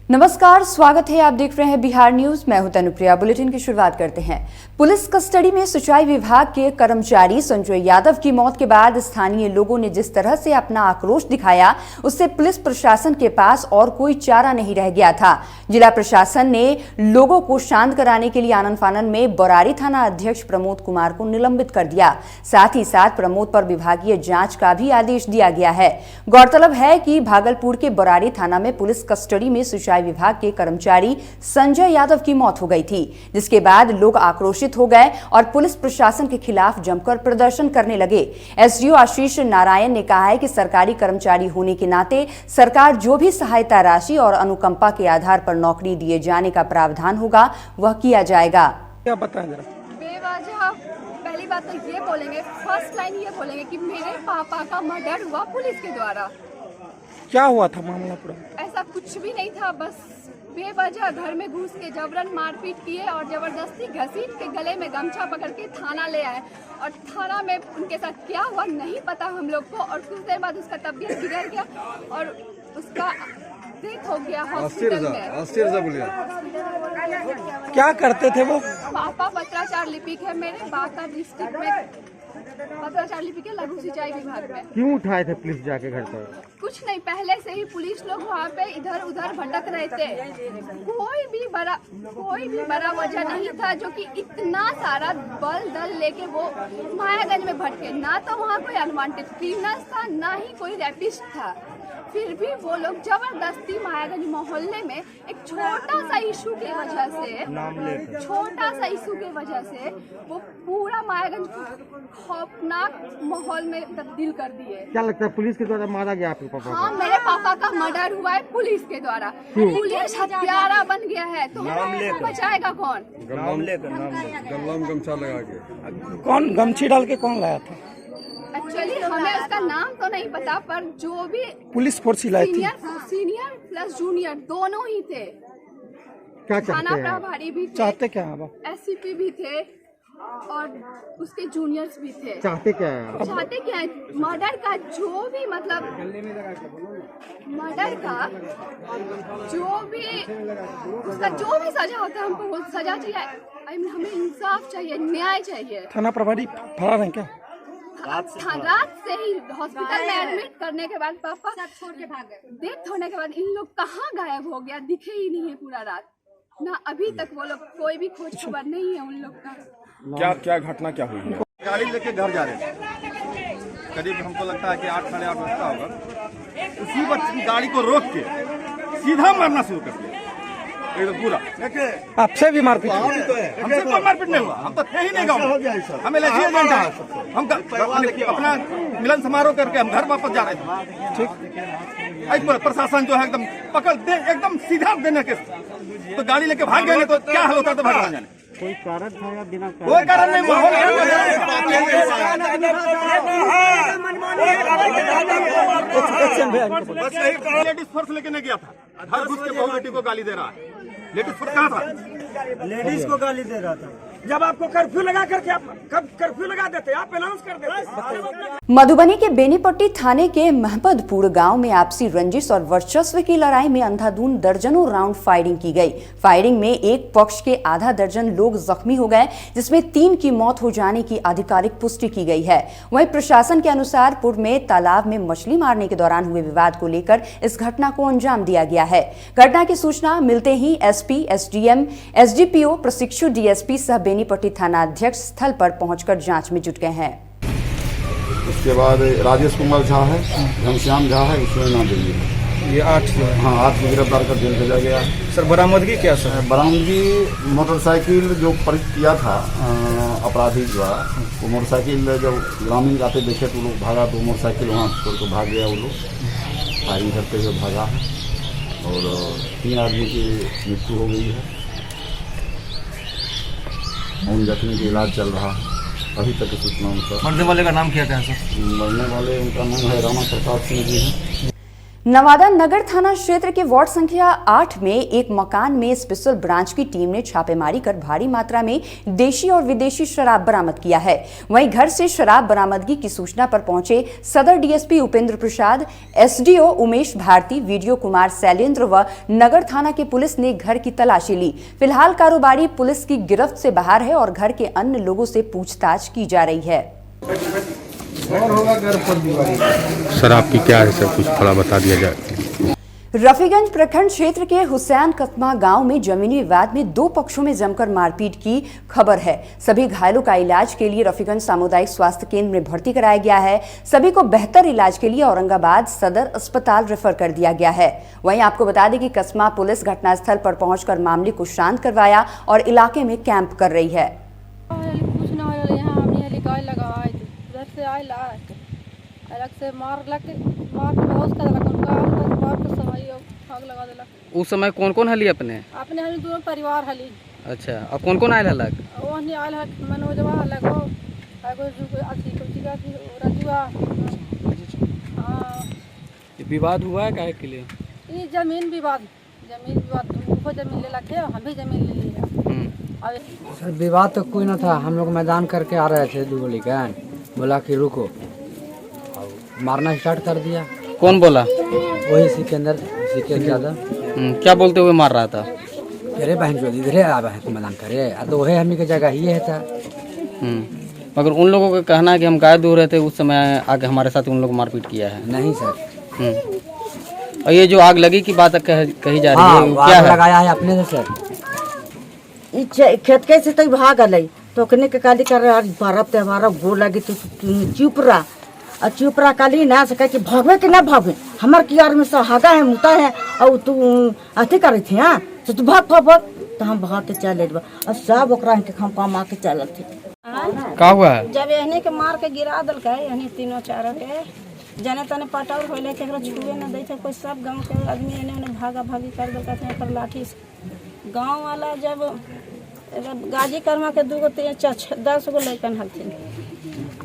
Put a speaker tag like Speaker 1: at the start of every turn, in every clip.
Speaker 1: नमस्कार, स्वागत है। आप देख रहे हैं बिहार न्यूज। मैं हूं तनुप्रिया। बुलेटिन की शुरुआत करते हैं। पुलिस कस्टडी में सिंचाई विभाग के कर्मचारी संजय यादव की मौत के बाद स्थानीय लोगों ने जिस तरह से अपना आक्रोश दिखाया, उससे पुलिस प्रशासन के पास और कोई चारा नहीं रह गया था। जिला प्रशासन ने लोगों को शांत कराने के लिए आनन फानन में बरारी थाना अध्यक्ष प्रमोद कुमार को निलंबित कर दिया। साथ ही साथ प्रमोद पर विभागीय जांच का भी आदेश दिया गया है। गौरतलब है कि भागलपुर के बरारी थाना में पुलिस कस्टडी में सिंचाई विभाग के कर्मचारी संजय यादव की मौत हो गई थी, जिसके बाद लोग आक्रोशित हो गए और पुलिस प्रशासन के खिलाफ जमकर प्रदर्शन करने लगे। एसडीओ आशीष नारायण ने कहा है कि सरकारी कर्मचारी होने के नाते सरकार जो भी सहायता राशि और अनुकंपा के आधार पर नौकरी दिए जाने का प्रावधान होगा वह किया जाएगा।
Speaker 2: क्या बताएं जरा?
Speaker 3: बेवजह पहली बात तो ये बोलेंगे, फर्स्ट लाइन ये बोलेंगे कि मेरे पापा का मर्डर हुआ पुलिस के द्वारा।
Speaker 2: क्या हुआ था मामला पूरा?
Speaker 3: ऐसा कुछ भी नहीं था, बस बेवजह घर में घुस के जबरन मारपीट किए और जबरदस्ती घसीट के गले में गमछा पकड़ के थाना ले आए। और थाना में उनके साथ क्या हुआ नहीं पता हम लोग को। और कुछ देर बाद उसका तबीयत बिगड़ गया और उसका डेथ हो गया हॉस्पिटल में।
Speaker 2: क्या करते थे वो?
Speaker 3: पापा पत्राचार लिपिक है मेरे बांका डिस्ट्रिक्ट में, पत्राचार लिपिक है लघु सिंचाई विभाग में।
Speaker 2: क्यों उठाए थे पुलिस जाके घर पर?
Speaker 3: कुछ नहीं, पहले से ही पुलिस लोग वहाँ पे इधर उधर भटक रहे थे। कोई भी बड़ा वजह नहीं था जो कि इतना सारा बल दल लेके वो मायागंज में भटके। ना तो वहाँ कोई अनवांटेड क्रिमिनल था, ना ही कोई रैपिस्ट था। फिर भी वो लोग जबरदस्ती मायागंज मोहल्ले में एक छोटा सा इशू के वजह से वो पूरा मायागंज को खौफनाक माहौल में तब्दील कर दिए।
Speaker 2: क्या लगता है पुलिस के द्वारा मारा गया आपके पापा?
Speaker 3: हाँ, मेरे पापा का मर्डर हुआ है पुलिस के द्वारा। पुलिस हत्यारा बन गया है तो हमें बचाएगा कौन?
Speaker 4: गमछा लगा के।
Speaker 2: कौन गमछी डाल के कौन लाया था?
Speaker 3: एक्चुअली हमें उसका नाम तो नहीं पता, पर जो भी
Speaker 2: पुलिस फोर्स ही लाई थी।
Speaker 3: सीनियर प्लस जूनियर दोनों ही थे।
Speaker 2: क्या
Speaker 3: थाना
Speaker 2: चाहते हैं?
Speaker 3: प्रभारी भी थे,
Speaker 2: चाहते क्या है आप?
Speaker 3: एससीपी भी थे और उसके जूनियर्स भी थे।
Speaker 2: चाहते क्या है?
Speaker 3: चाहते क्या है? मर्डर का जो भी मतलब मर्डर का जो भी उसका जो भी सजा होता है हमको वो सजा चाहिए। हमें इंसाफ चाहिए, न्याय चाहिए।
Speaker 2: थाना प्रभारी फरार हैं क्या?
Speaker 3: रात से ही हॉस्पिटल में एडमिट करने के बाद पापा छोड़ के भाग गए। डेथ होने के बाद इन लोग कहाँ गायब हो गया, दिखे ही नहीं है पूरा रात। ना अभी तक वो लोग कोई भी खोज खबर नहीं है उन लोग का।
Speaker 4: क्या घटना क्या हुई? गाड़ी लेके घर जा रहे थे, करीब हमको लगता है कि 8 साढ़े 8 बजता होगा। उसी वक्त गाड़ी को रोक के सीधा मारना शुरू कर दिया एकदम पूरा।
Speaker 2: आपसे भी मारपीट?
Speaker 4: हमसे कोई मारपीट नहीं हुआ, हम तो थे ही नहीं गाँव में। हमें हम अपना मिलन समारोह करके हम घर वापस जा रहे थे। ठीक, प्रशासन जो है एकदम पकड़ दे, एकदम सीधा देने के तो गाड़ी लेके भाग गए। तो क्या हाल होता है तो भगवान जाने।
Speaker 2: कोई कारण था या बिना
Speaker 4: कोई कारण नहीं बस यही लेडीज फोर्स लेके नहीं गया था। हर घुस के बहू बेटी को गाली दे रहा है। लेडीज फोर्स कहाँ था?
Speaker 5: लेडीज को गाली दे रहा था। जब आपको कर्फ्यू लगा करके आप कब कर्फ्यू लगा देते, आप अनाउंस कर देते।
Speaker 1: मधुबनी के बेनीपट्टी थाने के महमदपुर गांव में आपसी रंजिश और वर्चस्व की लड़ाई में अंधाधुंध दर्जनों राउंड फायरिंग की गई। फायरिंग में एक पक्ष के आधा दर्जन लोग जख्मी हो गए, जिसमें 3 की मौत हो जाने की आधिकारिक पुष्टि की गई है। वहीं प्रशासन के अनुसार पूर्व में तालाब में मछली मारने के दौरान हुए विवाद को लेकर इस घटना को अंजाम दिया गया है। घटना की सूचना मिलते ही एसपी, एसडीएम, एसडीपीओ, प्रशिक्षु डीएसपी सह बेनीपट्टी थाना अध्यक्ष स्थल पर पहुंचकर जांच में जुट गए हैं।
Speaker 6: उसके बाद राजेश कुमार झा है, घनश्याम झा है, उसमें नाम दिल्ली है।
Speaker 2: ये 8
Speaker 6: हाँ, 8 को गिरफ्तार कर जेल भेजा गया।
Speaker 2: सर बरामदगी क्या सर?
Speaker 6: बरामदगी मोटरसाइकिल जो परित किया था अपराधी द्वारा, वो मोटरसाइकिल जब ग्रामीण जाते देखे तो लोग भागा, तो मोटरसाइकिल वहाँ छोड़ कर भाग गया। वो लोग फायरिंग करते हुए भागा और 3 आदमी की मृत्यु हो गई है। उन जख्मी का इलाज चल रहा है अभी तक की सूचना अनुसार।
Speaker 5: मरने वाले का नाम क्या है सर?
Speaker 6: मरने वाले उनका नाम है रामा प्रसाद सिंह जी है।
Speaker 1: नवादा नगर थाना क्षेत्र के वार्ड संख्या 8 में एक मकान में स्पेशल ब्रांच की टीम ने छापेमारी कर भारी मात्रा में देशी और विदेशी शराब बरामद किया है। वहीं घर से शराब बरामदगी की सूचना पर पहुंचे सदर DSP Upendra Prasad, SDO Umesh Bharti, video Kumar Shailendra व नगर थाना के पुलिस ने घर की तलाशी ली। फिलहाल कारोबारी पुलिस की गिरफ्त से बाहर है और घर के अन्य लोगों से पूछताछ की जा रही है।
Speaker 7: सर आपकी क्या है सर, कुछ थोड़ा बता दिया जाए।
Speaker 1: रफीगंज प्रखंड क्षेत्र के हुसैन कस्मा गांव में जमीनी विवाद में दो पक्षों में जमकर मारपीट की खबर है। सभी घायलों का इलाज के लिए रफीगंज सामुदायिक स्वास्थ्य केंद्र में भर्ती कराया गया है। सभी को बेहतर इलाज के लिए औरंगाबाद सदर अस्पताल रेफर कर दिया गया है। वहीं आपको बता दें कि कस्मा पुलिस घटनास्थल पर पहुंचकर मामले को शांत करवाया और इलाके में कैंप कर रही है।
Speaker 8: उस समय कौन कौन हली अपने
Speaker 9: हली दोनों परिवार हली।
Speaker 8: अच्छा, अब कौन कौन आयल हलक?
Speaker 9: ओहनी आयल हक मनोजवा हलक हो एगो अथी कुलचिका थी रजुआ।
Speaker 8: विवाद हुआ है काहे के लिए?
Speaker 9: ये जमीन विवाद उनको जमीन ले लखे, हम भी जमीन ले लिया।
Speaker 10: सर विवाद तो कोई ना था, हम लोग मैदान करके आ रहे थे, दो गोली का बोला कि रुको, मारना स्टार्ट कर दिया।
Speaker 8: कौन बोला?
Speaker 10: वही सिकंदर यादव।
Speaker 8: क्या बोलते हुए मार रहा था?
Speaker 10: अरे बहन जो इधर आ रहे मैदान करे, तो वही हम के जगह ही है था।
Speaker 8: मगर उन लोगों का कहना है कि हम गायब दूर रहे थे, उस समय आगे हमारे साथ उन लोग मारपीट किया है।
Speaker 10: नहीं सर।
Speaker 8: और ये जो आग लगी की बात कही जा रही है, क्या है?
Speaker 10: लगाया है अपने से सर।
Speaker 11: खेत कैसे तो भाग गई तो कने के काली कर बारह त्योहार गो लगी तो चुप रहा और चुप रहा काली ना सके कि भागवे कि ना भागवे, हमार कियार में सहागा है मुता है और तू अथी करे थे। हाँ तो तू भाग भाग भाग, तो हम भाग के चले और सब ओकरा के हम काम आके चल थे।
Speaker 8: का हुआ है?
Speaker 9: जब एहने के मार के गिरा दल के एहने तीनों चारों के जाने तने पटाउर होले के छुए न दै थे कोई, सब गांव के आदमी एने भागा भागी कर दल के पर लाठी से। गांव वाला जब गाजी कर्मा के 2 10 गो लड़कन हलथिन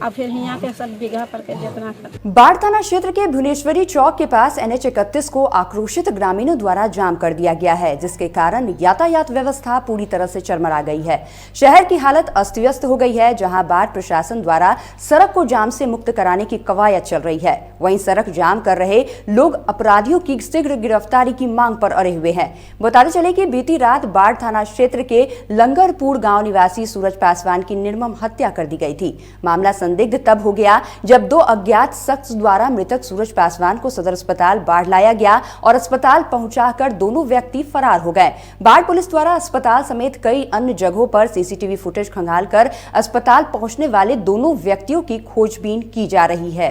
Speaker 9: और फिर यहाँ के सब बीघा पर के जितना।
Speaker 1: बाढ़ थाना क्षेत्र के भुवनेश्वरी चौक के पास NH 31 को आक्रोशित ग्रामीणों द्वारा जाम कर दिया गया है, जिसके कारण यातायात व्यवस्था पूरी तरह से चरमरा गई है। शहर की हालत अस्त व्यस्त हो गई है, जहां बाढ़ प्रशासन द्वारा सड़क को जाम से मुक्त कराने की कवायद चल रही है। वहीं सड़क जाम कर रहे लोग अपराधियों की शीघ्र गिरफ्तारी की मांग पर अड़े हुए हैं। बताते चले कि बीती रात बाढ़ थाना क्षेत्र के लंगरपुर गाँव निवासी सूरज पासवान की निर्मम हत्या कर दी गई थी। मामला संदिग्ध तब हो गया जब 2 अज्ञात शख्स द्वारा मृतक सूरज पासवान को सदर अस्पताल बाढ़ लाया गया और अस्पताल पहुंचाकर दोनों व्यक्ति फरार हो गए। बाढ़ पुलिस द्वारा अस्पताल समेत कई अन्य जगहों पर सीसीटीवी फुटेज खंगालकर अस्पताल पहुंचने वाले दोनों व्यक्तियों की खोजबीन की जा रही है।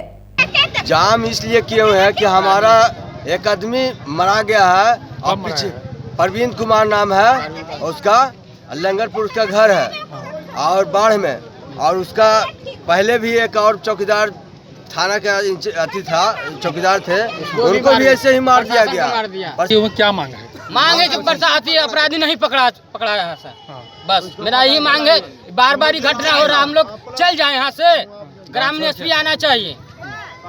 Speaker 12: जाम इसलिए किए हुए हैं कि हमारा एक आदमी मारा गया है और पीछे प्रवीण कुमार नाम है उसका, लंगरपुर उसका घर है और बाढ़ में, और उसका पहले भी एक और चौकीदार थाना का अति था, चौकीदार थे, उनको भी ऐसे ही मार दिया गया।
Speaker 8: क्या मांग है?
Speaker 13: मांग है कि बरसाती अपराधी नहीं पकड़ा है सर। बस मेरा यही मांग है, बार बार घटना हो रहा, हम लोग चल जाए यहाँ से, ग्रामीण एसपी आना चाहिए,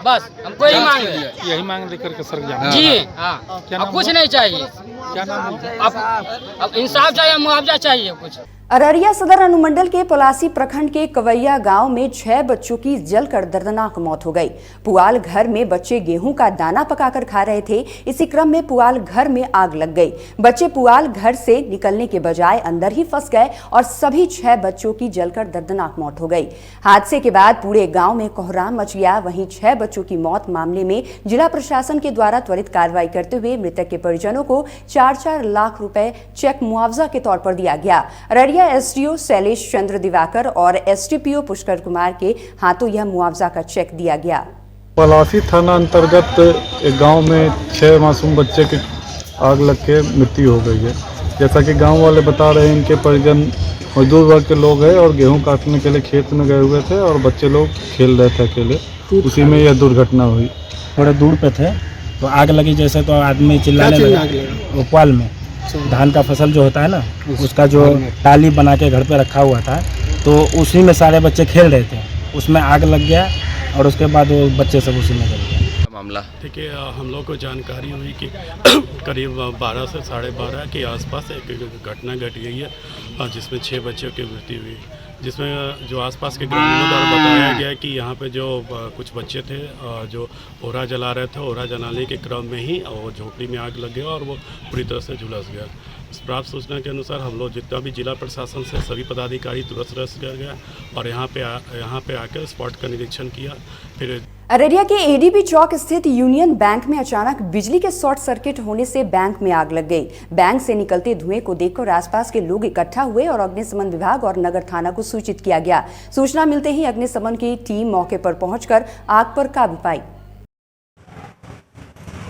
Speaker 13: बस हमको यही मांग है।
Speaker 7: यही मांग लेकर के सर जाना
Speaker 13: जी हाँ, अब कुछ नहीं चाहिए।
Speaker 7: क्या नाम है?
Speaker 13: अब इंसाफ चाहिए, मुआवजा चाहिए कुछ।
Speaker 1: अररिया सदर अनुमंडल के पलासी प्रखंड के कवैया गांव में 6 बच्चों की जलकर दर्दनाक मौत हो गई। पुआल घर में बच्चे गेहूं का दाना पकाकर खा रहे थे। इसी क्रम में पुआल घर में आग लग गई। बच्चे पुआल घर से निकलने के बजाय अंदर ही फंस गए और सभी 6 बच्चों की जलकर दर्दनाक मौत हो गई। हादसे के बाद पूरे गाँव में कोहराम मच गया। वहीं 6 बच्चों की मौत मामले में जिला प्रशासन के द्वारा त्वरित कार्रवाई करते हुए मृतक के परिजनों को 4-4 लाख रुपए चेक मुआवजा के तौर पर दिया गया। अररिया एसडीओ शैलेश चंद्र दिवाकर और एसडीपीओ पुष्कर कुमार के हाथों यह मुआवजा का चेक दिया गया।
Speaker 14: पलासी थाना अंतर्गत एक गांव में 6 मासूम बच्चे की आग लग के मृत्यु हो गई है। जैसा कि गांव वाले बता रहे हैं, इनके परिजन मजदूर वर्ग के लोग हैं और गेहूं काटने के लिए खेत में गए हुए थे और बच्चे लोग खेल रहे थे अकेले, उसी में यह दुर्घटना हुई।
Speaker 15: थोड़े दूर पे थे तो आग लगी, जैसे तो आदमी चिल्लाने लगा। भोपाल में धान का फसल जो होता है ना, उसका जो टाली बना के घर पे रखा हुआ था, तो उसी में सारे बच्चे खेल रहे थे, उसमें आग लग गया और उसके बाद वो बच्चे सब उसी में जल गए।
Speaker 12: मामला?
Speaker 14: देखिए, हम लोग को जानकारी हुई कि करीब 12 से 12:30 के आसपास एक घटना घट गई है जिसमें 6 बच्चों की मृत्यु हुई, जिसमें जो आसपास के ग्रामीणों द्वारा बताया गया कि यहाँ पे जो कुछ बच्चे थे जो ओरा जला रहे थे, ओरा जलाने के क्रम में ही वो झोपड़ी में आग लग गया और वो पूरी तरह से झुलस गया। प्राप्त सूचना के अनुसार हम लोग जितना भी जिला प्रशासन से सभी पदाधिकारी तुरंत रस गया और यहाँ पे आकर स्पॉट का निरीक्षण किया। फिर
Speaker 1: अररिया के एडीबी चौक स्थित यूनियन बैंक में अचानक बिजली के शॉर्ट सर्किट होने से बैंक में आग लग गई। बैंक से निकलते धुएं को देखकर आसपास के लोग इकट्ठा हुए और अग्निशमन विभाग और नगर थाना को सूचित किया गया। सूचना मिलते ही अग्निशमन की टीम मौके पर पहुंचकर आग पर काबू पाई।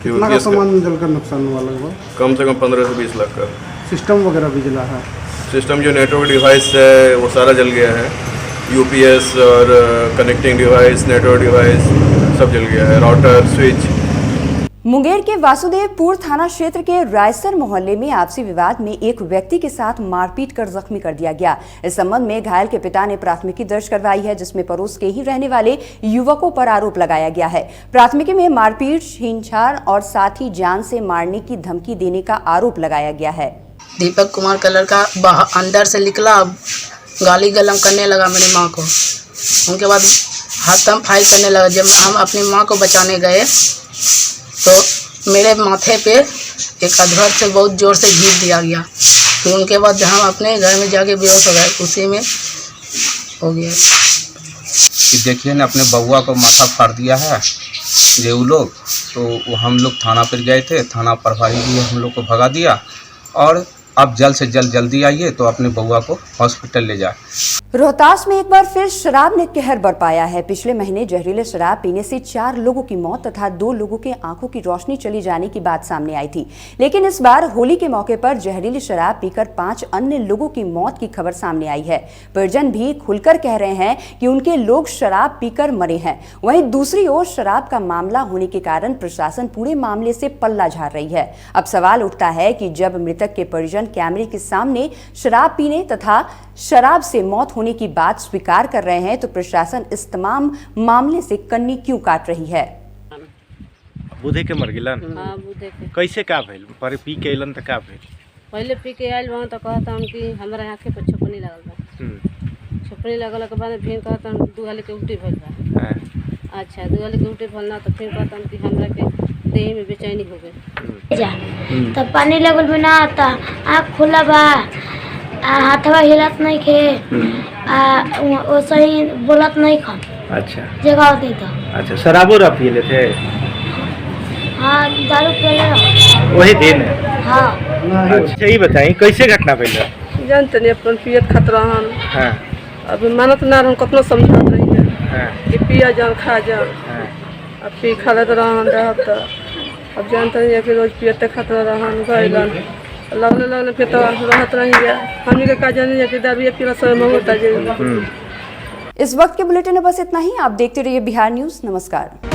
Speaker 16: कितना का सामान जलकर नुकसान हुआ? लगभग
Speaker 17: कम से कम 15 से 20 लाख का।
Speaker 16: सिस्टम वगैरह भी जला है?
Speaker 17: सिस्टम जो नेटवर्क डिवाइस है वो सारा जल गया है। यूपीएस और कनेक्टिंग डिवाइस, नेटवर्क डिवाइस सब जल गया है, राउटर, स्विच।
Speaker 1: मुंगेर के वासुदेवपुर थाना क्षेत्र के रायसर मोहल्ले में आपसी विवाद में एक व्यक्ति के साथ मारपीट कर जख्मी कर दिया गया। इस संबंध में घायल के पिता ने प्राथमिकी दर्ज करवाई है, जिसमें पड़ोस के ही रहने वाले युवकों पर आरोप लगाया गया है। प्राथमिकी में मारपीट, छीनछाड़ और साथ ही जान से मारने की धमकी देने का आरोप लगाया गया है।
Speaker 18: दीपक कुमार कलर का अंदर से निकला, गाली गलम करने लगा मेरी माँ को। उनके बाद हाथम फाइल करने लगा। जब हम अपनी माँ को बचाने गए तो मेरे माथे पे एक अधर से बहुत जोर से घींच दिया गया। फिर उनके बाद हम अपने घर में जाके बेहोश हो गए, उसी में हो गया।
Speaker 19: देखिए ना, अपने बउआ को माथा फाड़ दिया है ये लोग। तो हम लोग थाना पर गए थे, थाना प्रभारी भी हम लोग को भगा दिया और अब जल्द से जल्दी आइए तो अपने बउआ को हॉस्पिटल ले जाए।
Speaker 1: रोहतास में एक बार फिर शराब ने कहर बरपाया है। पिछले महीने जहरीले शराब पीने से 4 लोगों की मौत तथा 2 लोगों के आंखों की रोशनी चली जाने की बात सामने आई थी, लेकिन इस बार होली के मौके पर जहरीली शराब पीकर 5 अन्य लोगों की मौत की खबर सामने आई है। परिजन भी खुलकर कह रहे हैं कि उनके लोग शराब पीकर मरे हैं। वहीं दूसरी ओर शराब का मामला होने के कारण प्रशासन पूरे मामले से पल्ला झाड़ रही है। अब सवाल उठता है कि जब मृतक के परिजन कैमरे के सामने शराब पीने तथा शराब से मौत होने की बात स्वीकार कर रहे हैं, तो प्रशासन इस तमाम मामले से कन्नी क्यों काट रही है?
Speaker 20: बुधे के मर गिलन।
Speaker 21: हां, बुधे के।
Speaker 20: कैसे का भेल? पर पी के अइलन त का भेल?
Speaker 21: पहले पी के आइल वहां तो कहता हम कि हमरा आंखें पर छपनी लगल बा। छपनी लगल के बाद फिर कहता हम 2 हाली के उल्टी भइल बा। हां, अच्छा 2 हाली के उल्टी भइल ना तो फिर कहता हम कि हमरा के देह में बेचैनी हो गई।
Speaker 22: तब पानी लगल बिना आता, आँख खुला बा, हाथवा हिलत नहीं खे, वो सही बोलत नहीं खा।
Speaker 20: अच्छा,
Speaker 21: जगह होती तो।
Speaker 20: अच्छा, शराबो रह पिए थे?
Speaker 22: हाँ, दारू पिए
Speaker 20: वही दिन?
Speaker 22: हाँ।
Speaker 20: अच्छा, ये बताइए कैसे घटना भइल?
Speaker 21: जानते नहीं अपन पियत खतरा हम।
Speaker 20: हां,
Speaker 21: अब मानत ना हम कतना समझात रही है।
Speaker 20: हां,
Speaker 21: कि पिया जान खा जान।
Speaker 20: हां,
Speaker 21: अब पी खालत रहन रहत तो अब जानते हैं कि रोज पियते खतरा रहन गइलन लगने फिर तो रहत रही है। हमनी के का जानी कि दारू पीना समय में होता है।
Speaker 1: इस वक्त के बुलेटिन में बस इतना ही। आप देखते रहिए बिहार न्यूज। नमस्कार।